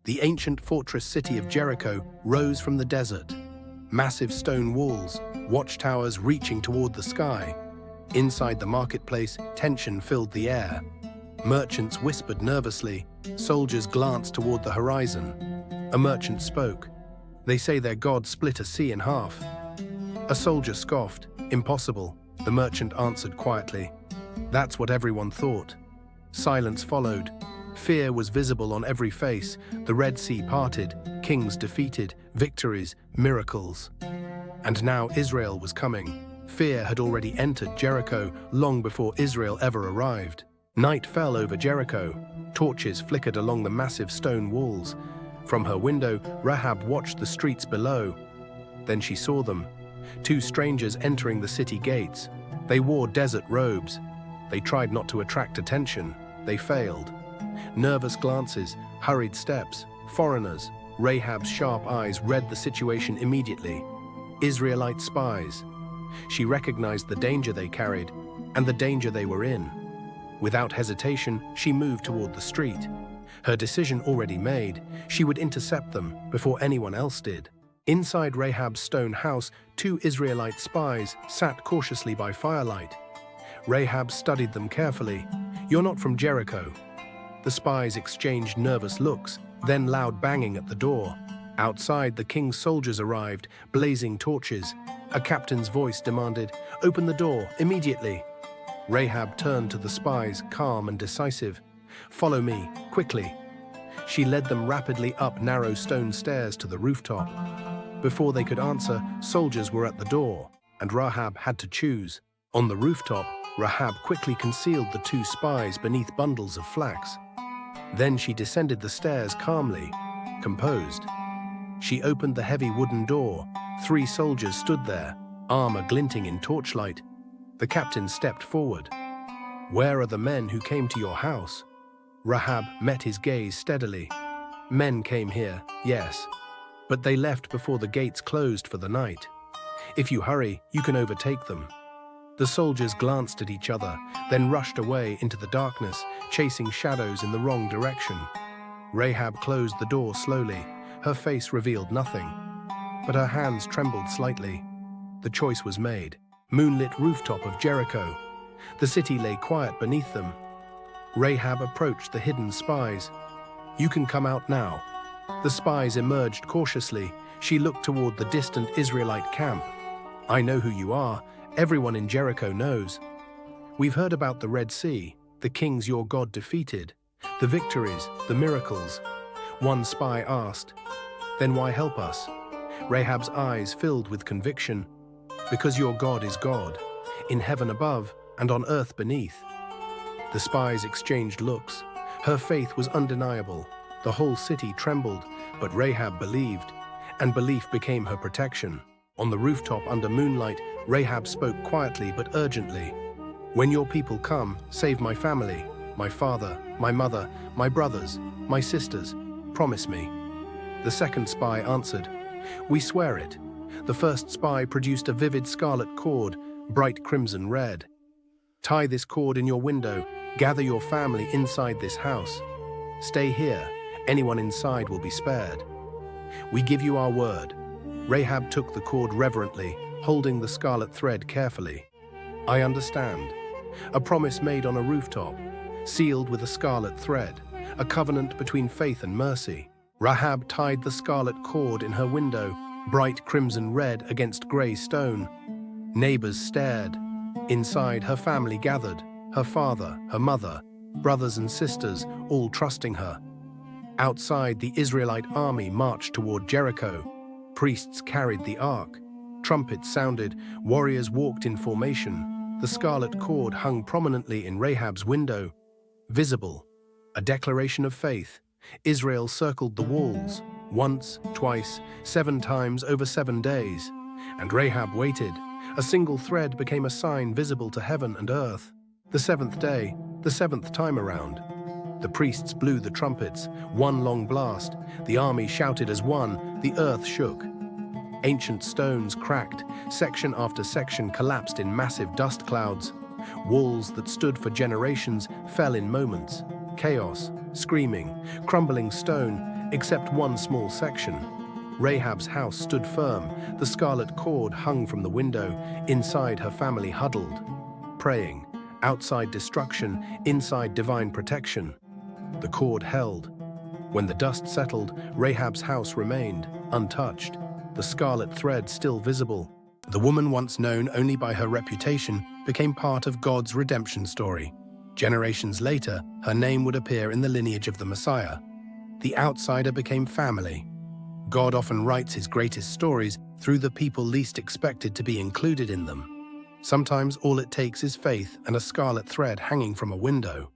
The ancient fortress city of Jericho rose from the desert. Massive stone walls, watchtowers reaching toward the sky. Inside the marketplace, tension filled the air. Merchants whispered nervously. Soldiers glanced toward the horizon. A merchant spoke. "They say their God split a sea in half." A soldier scoffed. "Impossible," the merchant answered quietly. That's what everyone thought. Silence followed. Fear was visible on every face. The Red Sea parted, kings defeated, victories, miracles. And now Israel was coming. Fear had already entered Jericho long before Israel ever arrived. Night fell over Jericho. Torches flickered along the massive stone walls. From her window, Rahab watched the streets below. Then she saw them. Two strangers entering the city gates. They wore desert robes. They tried not to attract attention. They failed. Nervous glances, hurried steps, foreigners. Rahab's sharp eyes read the situation immediately. Israelite spies. She recognized the danger they carried and the danger they were in. Without hesitation, she moved toward the street. Her decision already made, she would intercept them before anyone else did. Inside Rahab's stone house, two Israelite spies sat cautiously by firelight. Rahab studied them carefully. "You're not from Jericho." The spies exchanged nervous looks, then loud banging at the door. Outside, the king's soldiers arrived, blazing torches. A captain's voice demanded, "Open the door, immediately." Rahab turned to the spies, calm and decisive. "Follow me, quickly." She led them rapidly up narrow stone stairs to the rooftop. Before they could answer, soldiers were at the door, and Rahab had to choose. On the rooftop, Rahab quickly concealed the two spies beneath bundles of flax. Then she descended the stairs calmly, composed. She opened the heavy wooden door. 3 soldiers stood there, armor glinting in torchlight. The captain stepped forward. "Where are the men who came to your house?" Rahab met his gaze steadily. "Men came here, yes, but they left before the gates closed for the night. If you hurry, you can overtake them." The soldiers glanced at each other, then rushed away into the darkness, chasing shadows in the wrong direction. Rahab closed the door slowly. Her face revealed nothing, but her hands trembled slightly. The choice was made. Moonlit rooftop of Jericho. The city lay quiet beneath them. Rahab approached the hidden spies. "You can come out now." The spies emerged cautiously. She looked toward the distant Israelite camp. "I know who you are. Everyone in Jericho knows. We've heard about the Red Sea, the kings your God defeated, the victories, the miracles." One spy asked, "Then why help us?" Rahab's eyes filled with conviction. "Because your God is God, in heaven above and on earth beneath." The spies exchanged looks. Her faith was undeniable. The whole city trembled, but Rahab believed, and belief became her protection. On the rooftop under moonlight, Rahab spoke quietly but urgently. "When your people come, save my family, my father, my mother, my brothers, my sisters. Promise me." The second spy answered, "We swear it." The first spy produced a vivid scarlet cord, bright crimson red. "Tie this cord in your window. Gather your family inside this house. Stay here. Anyone inside will be spared. We give you our word." Rahab took the cord reverently, holding the scarlet thread carefully. "I understand. A promise made on a rooftop, sealed with a scarlet thread, a covenant between faith and mercy." Rahab tied the scarlet cord in her window, bright crimson red against grey stone. Neighbors stared. Inside, her family gathered, her father, her mother, brothers and sisters, all trusting her. Outside, the Israelite army marched toward Jericho. Priests carried the ark. Trumpets sounded. Warriors walked in formation. The scarlet cord hung prominently in Rahab's window. Visible, a declaration of faith. Israel circled the walls, once, twice, 7 times over 7 days. And Rahab waited. A single thread became a sign visible to heaven and earth. The 7th day, the 7th time around. The priests blew the trumpets, one long blast. The army shouted as one, the earth shook. Ancient stones cracked, section after section collapsed in massive dust clouds. Walls that stood for generations fell in moments. Chaos, screaming, crumbling stone, except one small section. Rahab's house stood firm, the scarlet cord hung from the window, inside her family huddled, praying, outside destruction, inside divine protection. The cord held. When the dust settled, Rahab's house remained, untouched, the scarlet thread still visible. The woman once known only by her reputation became part of God's redemption story. Generations later, her name would appear in the lineage of the Messiah. The outsider became family. God often writes his greatest stories through the people least expected to be included in them. Sometimes all it takes is faith and a scarlet thread hanging from a window.